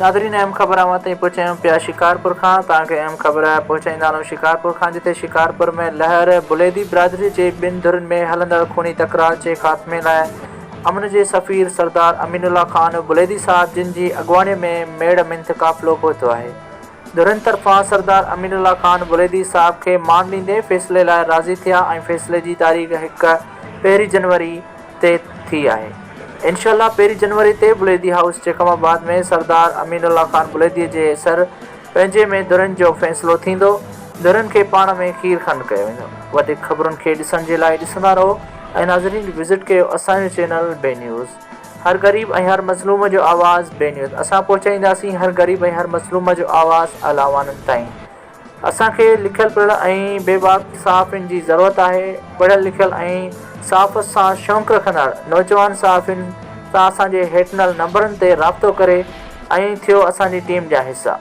Nadreen अहम ख़बर ताईं पहुचायूं पिया शिकारपुर खां। तव्हांखे अहम ख़बर पहुचाईंदा आहियूं शिकारपुर खां, जिते शिकारपुर में लहर बुलेदी बिरादरी जे ॿिनि धुरनि में हलंदड़ खूनी तकरार जे ख़ात्मे लाइ अमन जे सफ़ीर सरदार अमीनुल्लाह ख़ान बुलेदी साहब, जिन जी अॻुवाणीअ में मेड़ मिंथ काफ़िलो पहुतो आहे। धुरनि तरफ़ां सरदार अमीनुल्लाह ख़ान बुलेदी साहब खे मान ॾींदे फ़ैसिले लाइ राज़ी थिया ऐं फ़ैसिले जी तारीख़ 1 जनवरी ते थी आहे। इंशाअल्लाह 1 जनवरी ते बुलेदी हाउस चिकमाबाद में सरदार अमीनुल्लाह ख़ान बुलेदी जे सर पंहिंजे में धुरनि जो फ़ैसिलो थींदो। धुरनि खे पाण में खीर खंड कयो वेंदो। वधीक ख़बरुनि खे ॾिसण जे लाइ ॾिसंदा रहो ऐं नाज़रीन विज़िट कयो असांजो चैनल बे न्यूज़। हर ग़रीब ऐं हर मज़लूम जो आवाज़ बे न्यूज़। असां पहुचाईंदासीं हर ग़रीब ऐं हर मज़लूम जो आवाज़ अलावाननि ताईं। असांखे लिखियल पढ़ियल ऐं बेबाक सहाफ़ियुनि जी ज़रूरत आहे। पढ़ियल लिखियल ऐं सहाफ़त सां शौक़ु रखंदड़ नौजवान सहाफ़ियुनि सां असांजे हेठिनल नंबरनि ते राब्तो करे ऐं थियो असांजी टीम जा हिसा।